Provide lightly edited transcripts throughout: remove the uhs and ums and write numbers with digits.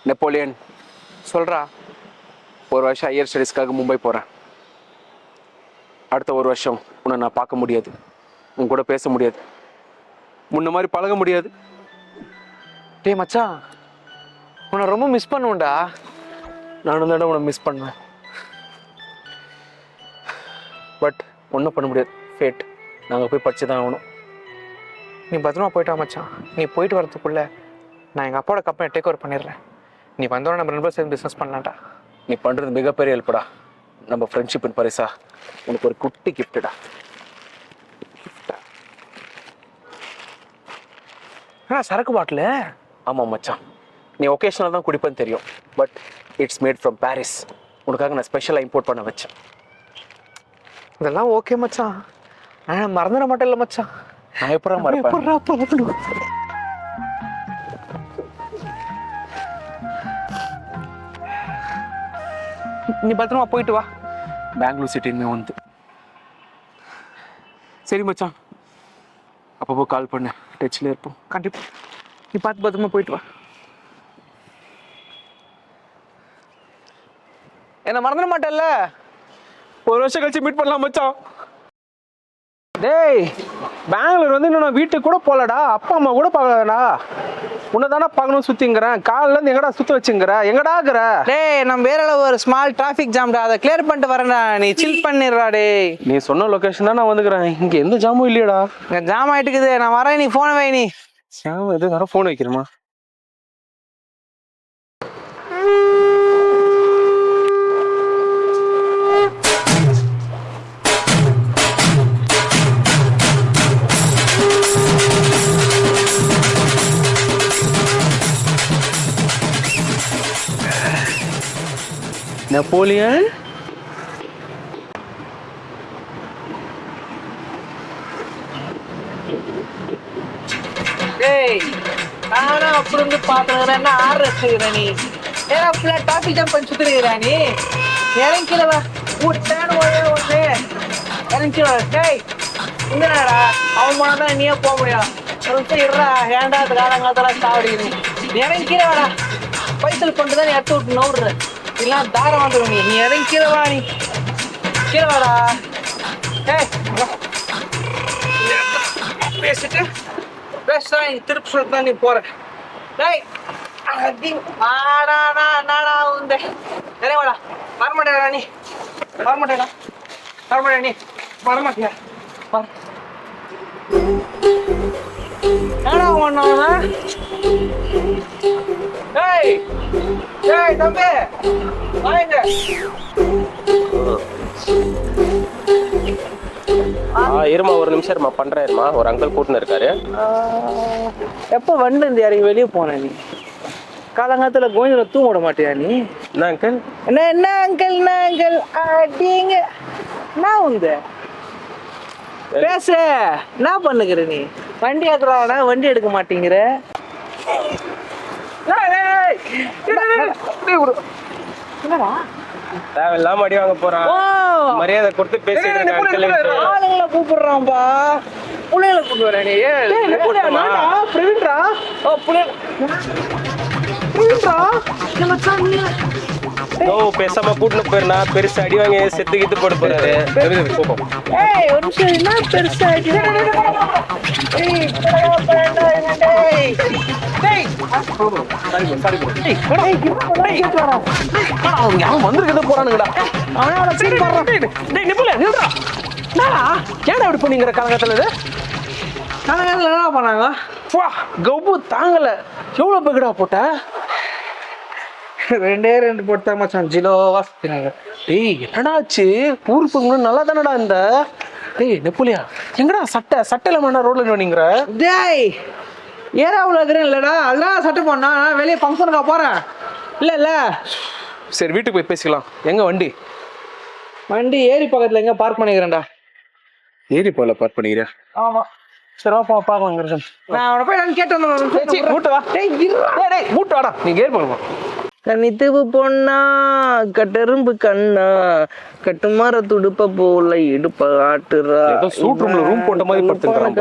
Napoleon சொல்கிறா. ஒரு வருஷம் ஹையர் ஸ்டடீஸ்க்காக மும்பை போகிறேன். அடுத்த ஒரு வருஷம் உன்னை நான் பார்க்க முடியாது, உன் கூட பேச முடியாது, முன்ன மாதிரி பழக முடியாது. டேய் மச்சான், உன்னை ரொம்ப மிஸ் பண்ணுவேன்டா. நானும் தானே உன்னை மிஸ் பண்ணுவேன். பட் ஒன்றும் பண்ண முடியாது, ஃபேட். நாங்கள் போய் படிச்சு தான் ஆகணும். நீ பத்திரமா போயிட்டா மச்சான். நீ போயிட்டு வரதுக்குள்ள நான் எங்கள் அப்பாவோட கம்பெனி டேக் ஓவர் பண்ணிடுறேன். நீ வந்தோட நம்ம 2 பேரும் சேர்ந்து பிஸ்னஸ் பண்ணலாம்டா. நீ பண்ணுறது மிகப்பெரிய ஹெல்ப்டா. நம்ம ஃப்ரெண்ட்ஷிப்பின் பரிசா உனக்கு ஒரு குட்டி கிஃப்ட்டுடா. சரக்கு பாட்டில்? ஆமாம் மச்சான், நீ ஒகேஷனல் தான் குடிப்பேன்னு தெரியும். But it's made from Paris. உனக்காக நான் ஸ்பெஷலாக இம்போர்ட் பண்ண வச்சேன். இதெல்லாம் ஓகே மச்சான், ஆனால் மறந்துட மாட்டேன் இல்லை மச்சான். நான் எப்படா மறப்பேன்? நீ பத்திரமா போயிட்டு வா. பெங்களூர் சிட்டின்னு வந்து. சரி மச்சான், அப்பப்போ கால் பண்ணு, டச்சில் இருப்போம். கண்டிப்பா. நீ பார்த்து பத்திரமா போயிட்டு வா. என்ன மறந்துட மாட்டேல்ல? ஒரு வருஷம் கழிச்சு மீட் பண்ணலாம் மச்சான். டேய், பெங்களூர் வந்து இன்னும் நான் வீட்டுக்கு கூட போகலடா, அப்பா அம்மா கூட பார்க்கலடா. உன்னை தானே பார்க்கணும் சுற்றிங்கிறேன். காலிலேருந்து எங்கடா சுற்ற வச்சுங்கிற, எங்கடா இருக்கிற? டேய், நம்ம வேற ஒரு ஸ்மால் டிராஃபிக் ஜாம்டா, அதை கிளியர் பண்ணிட்டு வரேன்டா. நீ சில் பண்ணிடுறா. டேய், நீ சொன்ன லொக்கேஷன் தான் நான் வந்துக்கிறேன். இங்கே எந்த ஜாமும் இல்லையடா. இங்கே ஜாம் ஆகிட்டுக்குது. நான் வரேன், நீ ஃபோனை வை. நீ ஜாம் எது வேற ஃபோன் வைக்கிறேமா? நெப்போலியன், டேய், நானும் அப்படி இருந்து பார்த்துக்கிறேன். என்ன ஆர்டர் வச்சுக்கிறேன் நீ? ஏன்னா ஃபுல்லாக டிராஃபிக் ஜாம் பண்ணி சுற்றுக்கிறா நீ. இறங்கிக்கலவா விட்டான்னு ஒன்று இறங்கிக்கல. டேய், இங்கடா அவன் போனால் தான் நீயே போக முடியும். ஒரு இருறா, ஏன்டா அது காலங்காலத்தெல்லாம் சாவடிக்கணும். நீ இறங்கிக்கிறவாடா, பைசல் பண்ணிட்டு தான் நீ எடுத்து விட்டு நோடுற. இல்லைன்னா தாரம் வந்துடும். நீ இறங்கி கீழே வா. நீ கீழே வாடா. ஏய், பேசிட்டு பேச திருப்பி சொல்லிட்டு நீ போற. டேய், நாடா உந்த நிறைய வாடா. வரமாட்டேடா நீ, வரமாட்டேடா, வரமாட்டே நீ, வரமாட்டியா? ஏடா ஒண்ணா? டேய் டேய் தம்பி, வாங்க. இருமா ஒரு நிமிஷம் இருமா, பண்றேன்மா. ஒரு அங்கிள் கூட்டின்னு இருக்காரு. எப்போ வந்து இந்த இறங்கி வெளியே போன நீ? காலங்காலத்தில் கோயில தூங்க விட மாட்டியா நீ? என்ன அங்கிள்? என்ன அங்கிள் அடிங்க. நான் உந்த பேச என்ன பண்ணுகிற நீ? வண்டி ஏத்துறாடா, வண்டி எடுக்க மாட்டேங்கிற. தேவையில்லாம அடி வாங்க போறான். மரியாதை கொடுத்து பேசிட்டு ஆளுங்களை கூப்பிடுறான்பா. புள்ளைகளை கூப்பிட்டு வரேன். பிரவீன்ரா, பேசாம கூட்டின்னு போயிருந்தா பெருசா அடி வாங்கி செத்து கித்து போட்டு போறாரு. ஏய், ஒரு நிமிஷம், என்ன பெருசா அடி? வந்திருக்கத போறானுங்கடா. ஏடா இப்படி பண்ணீங்கிற காலகட்டத்துல இது? காலகட்டத்தில் என்ன பண்ணாங்க? கவு தாங்கல. எவ்வளவு பேக்கடா போட்ட? 2 போட்டா மச்சான். ஜிலோவா சுத்தினாங்க. டேய், என்னடா ஆச்சு? ஊருக்கு போகணும் நல்லா தானடா இந்த. டேய் நெப்போலியா, எங்கடா சட்டையில மண்ணா ரோட்ல நின்னுங்கற? டேய், ஏராவுல இருக்கிறேன் இல்லடா, அதெல்லாம் சட்டை பண்ணா. நான் வெளியே ஃபங்க்ஷனுக்கா போறேன். இல்ல சரி, வீட்டுக்கு போய் பேசிக்கலாம். எங்க வண்டி? வண்டி ஏரி பக்கத்துல எங்க பார்க் பண்ணிக்கிறேன்டா. ஏரி போல பார்க் பண்ணிக்கிறேன். ஆமா, சரி வா பார்க்கலாம். நான் அவனை போய் நான் கேட்டு வந்து மூட்டை வா. டேய் மூட்டை வாடா, நீங்க ஏரி போகலாம். கனித்துவு பொண்ணா, கட்டெரும்பு கண்ணா, கட்டுமார துடுப்ப போல இடுப்ப ஆட்டுறா. சூட் ரூம்ல ரூம் போட்ட மாதிரி படுத்துறான்.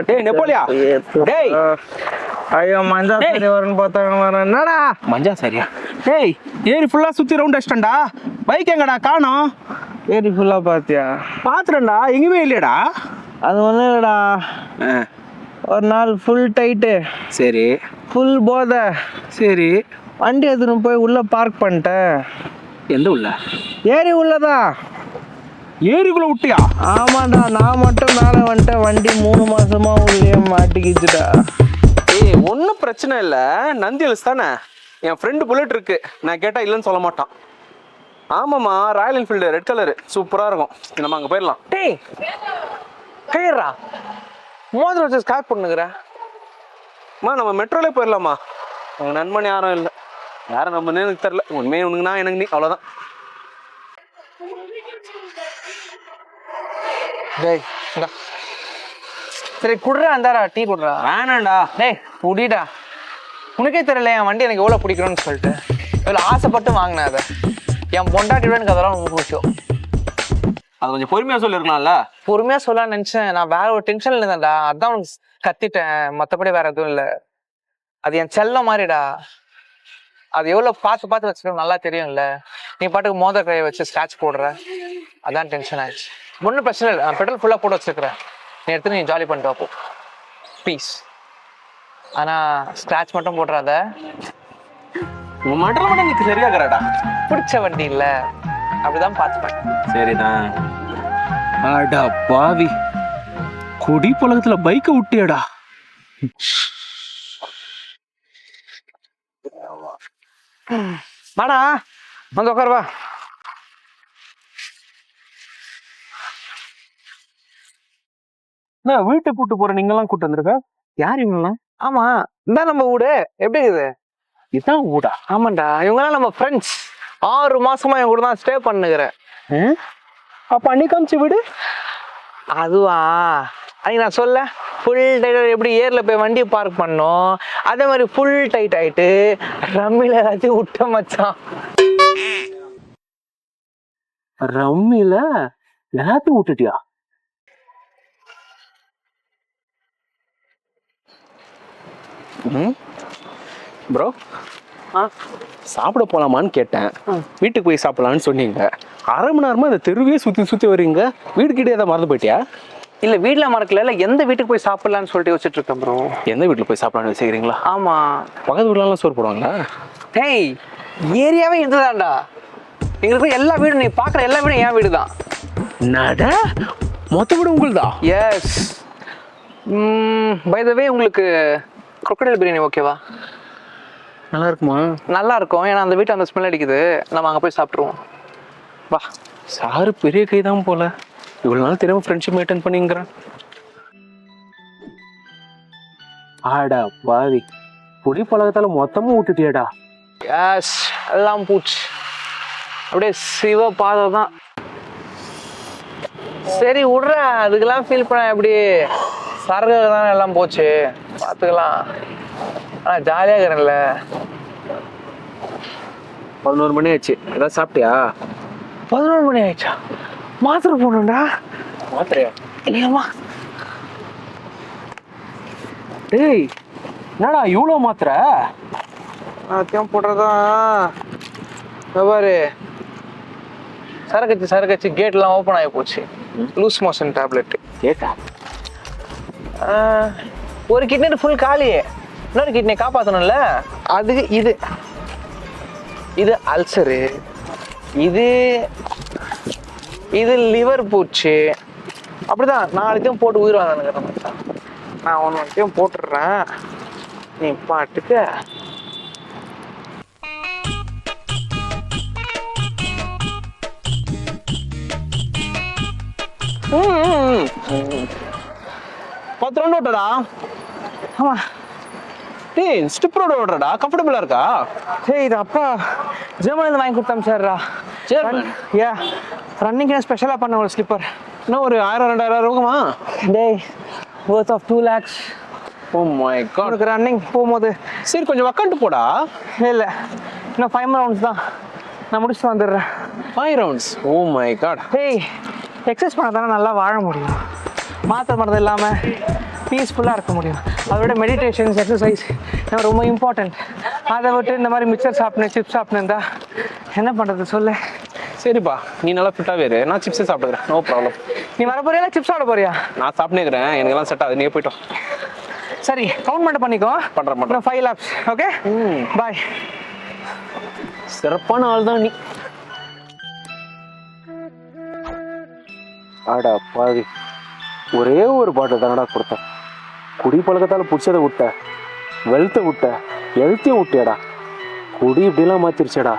டேய் நெப்போலியா, டேய் ஐயோ மஞ்சா சரி வரும்னு பார்த்தாங்க வரேன். என்னடா மஞ்சா சரியா? டேய் ஏரி ஃபுல்லாக சுற்றி ரவுண்ட் அடிச்சிட்டேன்டா. பைக் எங்கடா காணோம்? ஏரி ஃபுல்லாக பார்த்தியா? பார்த்துட்டேன்டா, எங்கேயுமே இல்லையடா. அது ஒன்றும் இல்லைடா, ஒரு நாள் ஃபுல் டைட்டு, சரி ஃபுல் போதை, சரி, வண்டி எடுத்துன்னு போய் உள்ளே பார்க் பண்ணிட்டேன். எந்த உள்ள? ஏரி உள்ளதான். ஏரிக்குள்ளே விட்டியா? ஆமாண்டா, நான் மட்டும் மேலே வந்துட்டேன். வண்டி 3 மாசமா உள்ளே மாட்டிக்கிச்சுடா. ஏய் ஒன்றும் பிரச்சனை இல்லை, நந்தி ஹில்ஸ் தானே. என் ஃப்ரெண்டு புல்லட் இருக்கு, நான் கேட்டால் இல்லைன்னு சொல்ல மாட்டான். ஆமாம்மா, ராயல் என்ஃபீல்டு ரெட் கலரு சூப்பராக இருக்கும். நம்ம அங்கே போயிடலாம். டேய் கையறா, மோதிரம் வச்சு ஸ்காப் பண்ணுங்கிறேன். நம்ம மெட்ரோலே போயிடலாமா? அவங்க நண்பன் யாரும் இல்லை. யாரும் நம்பனே எனக்கு தெரில. உண்மையே உனக்குனா எனக்கு நீ, அவ்வளோதான். டேய் இந்தா. சரி குடுறா, அந்தாரா டீ குடுறா. வேணாண்டா. டேய் குடிடா. உனக்கே தெரியல என் வண்டி எனக்கு எவ்வளோ பிடிக்கணும்னு சொல்லிட்டு. எவ்வளோ ஆசைப்பட்டு வாங்கினேன் அதை. என் பொண்டாட்டியோட எனக்கு அதெல்லாம் ரொம்ப பிடிக்கும். அது கொஞ்சம் பொறுமையாக சொல்லியிருக்கலாம்ல. பொறுமையாக சொல்லலாம்னு நினச்சேன். நான் வேற ஒரு டென்ஷன்ல இருந்தேன்டா, அதான் உனக்கு கத்திட்டேன். மற்றபடி வேற எதுவும் இல்லை. அது என் செல்லம் மாதிரிடா. அது எவ்வளோ பார்த்து பார்த்து வச்சுக்கணும் நல்லா தெரியும்ல. நீ பாட்டுக்கு மோதிர கையை வச்சு ஸ்க்ராட்ச் போடுற, அதான் டென்ஷன் ஆயிடுச்சு. ஒன்றும் பிரச்சனை இல்லை, நான் பெட்ரோல் ஃபுல்லாக போட்டு வச்சுருக்கிறேன். நீ எடுத்து நீ ஜாலி பண்ணிட்டு வாப்போ ப்ளீஸ். ஆனால் ஸ்க்ராட்ச் மட்டும் போடுறாத. உன் மட்டும் நீக்கு சரியாகிறாடா. பிடிச்ச வண்டி இல்லை, அப்படிதான் பார்த்துப்பேன். சரிதான். ஆடா பாவி, குடி பழக்கத்துல பைக்கை விட்டியடா. வாடா வந்து உட்காருவா. நான் வீட்டை கூட்டு போற, நீங்கெல்லாம் கூட்டு வந்திருக்க? யார் இவங்கெல்லாம்? ஆமா, இதான் நம்ம வீடு. எப்படி இருக்குது? இதுதான் ஊடா? ஆமாண்டா, இவங்கெல்லாம் நம்ம ஃப்ரெண்ட்ஸ். 6 மாசமா என் கூட தான் ஸ்டே பண்ணுகிறேன். அப்ப அன்னைக்கு காமிச்ச வீடு அதுவா? அன்னைக்கு நான் சொல்ல ஃபுல் டைட் எப்படி ஏரில் போய் வண்டியை பார்க் பண்ணோம், அதே மாதிரி ஃபுல் டைட் ஆயிட்டு ரம்மில எல்லாத்தையும் விட்ட மச்சான். ரம்மில எல்லாத்தையும் விட்டுட்டியா? ப்ரோ, சாப்பிட போலாமான்னு கேட்டேன். வீட்டுக்கு போய் சாப்பிடலான்னு சொன்னீங்க. 1/2 மணி நேரமா இந்த தெருவே சுத்தி சுத்தி வரீங்க. வீடு கிட்டே ஏதாவது மறந்து போயிட்டியா? இல்ல வீட்டுல மறக்கல, இல்ல எந்த வீட்டுக்கு போய் சாப்பிடலான்னு சொல்லிட்டு வச்சுட்டு இருக்கேன் ப்ரோ. எந்த வீட்டுல போய் சாப்பிடலான்னு வச்சுக்கிறீங்களா? ஆமா. பக்கத்து வீட்டுலாம் சோறு போடுவாங்களா? ஹேய், ஏரியாவே இதுதான்டா. இங்க இருக்கிற எல்லா வீடும், நீ பாக்குற எல்லா வீடும் என் வீடு தான். நட மொத்த வீடு உங்களுதா? எஸ். பை த வே, உங்களுக்கு crocodile பிரியாணி ஓகேவா? நல்லா இருக்குமா? நல்லா இருக்கும், ஏன்னா அந்த வீட்டு அந்த ஸ்மெல் அடிக்குது. நம்ம அங்கே போய் சாப்பிட்ருவோம் வா. சாரு பெரிய கை தான் போல, இவ்வளோ நாள் திரும்ப ஃப்ரெண்ட்ஷிப் மெயின்டைன் பண்ணிங்கிறேன். ஆடா பாவி, குடி பழக்கத்தால மொத்தமும் விட்டுட்டியாடா. எஸ், எல்லாம் பூச்சி அப்படியே சிவ பாதம் தான். சரி விட்ற, அதுக்கெல்லாம் ஃபீல் பண்ண எப்படி? சரகு தானே எல்லாம் போச்சு, பார்த்துக்கலாம். ஆனால் ஜாலியாக இருக்கிறேன்ல. 11 மணி ஆச்சு, ஏதாவது சாப்பிட்டியா? 11 மணி ஆயிடுச்சா? மாத்திரை போடணும்டா. மாத்திரையா? இல்லையாம்மா? டேய் என்னடா இவ்வளோ மாத்திரை? அத்தையும் போடுறதான் பாரு. சரக்கச்சு கேட்லாம் ஓப்பன் ஆகி போச்சு. Loose motion tablet. கேட்டா ஒரு கிட்னி ஃபுல் காலி, இன்னொரு கிட்னி காப்பாற்றணும்ல. அது இது அல்சரு, இது லிவர் பூச்சி. அப்படிதான் 4த்தையும் போட்டு உயிர் வாங்கினுக்கிறேன் மச்சான். நான் ஒன்றையும் போட்டுடுறேன், நீ பாட்டுக்கு. பத்து ரவுண்ட் ஓட்டடா. ஆமா. டேய் ஸ்டிப் ரோடு ஓடுறடா, கம்ஃபர்டபுளா இருக்கா? சரி, இது அப்பா ஜெர்மனில வாங்கி கொடுத்தேன் சார்ரா. யா, ரன்னிங் ஸ்பெஷலாக பண்ண ஒரு ஸ்லிப்பர். இன்னும் ஒரு 1000-2000 இருக்குமா? டேய், worth of 2 lakhs. Oh my god. உனக்கு ரன்னிங் போகும்போது சரி கொஞ்சம் உக்காந்து போடா. இல்லை, இன்னும் 5 ரவுண்ட்ஸ் தான், நான் முடிச்சுட்டு வந்துடுறேன். 5 ரவுண்ட்ஸ்? Oh my god. டேய், எக்ஸசைஸ் பண்ண தானே நல்லா வாழ முடியும். மாத்திரை மருந்து இல்லாமல் பீஸ்ஃபுல்லாக இருக்க முடியும். அதோட மெடிடேஷன்ஸ் எக்ஸசைஸ் ரொம்ப இம்பார்ட்டண்ட். அதை விட்டு இந்த மாதிரி மிக்சர் சாப்பிட்ணும் சிப்ஸ் சாப்பிட்ணுந்தா என்ன பண்ணுறது சொல்லு. சரிப்பா, நீ நல்லா ஃபிட்டாகவே இரு, நான் சிப்ஸே சாப்பிட்டுக்கிறேன், நோ ப்ராப்ளம். நீ வர போறியா சிப்ஸ் சாப்பிட போறியா? நான் சாப்பிட்டுக்கிறேன், எனக்கெல்லாம் செட் ஆகுது, நீ போயிட்டோம். சரி கவுண்ட் மட்டும் பண்ணிக்கோ. பண்ணுறேன் 5 laps. Okay bye. சிறப்பான ஆள் தான் நீ. ஆடா பாவி, ஒரே ஒரு பாட்டில் தானடா கொடுத்தேன். குடி பழக்கத்தால் பிடிச்சதை விட்ட, வெல்த்தை விட்ட, ஹெல்த்தையும் விட்டியாடா. குடி இப்படிலாம் மாத்திருச்சேடா.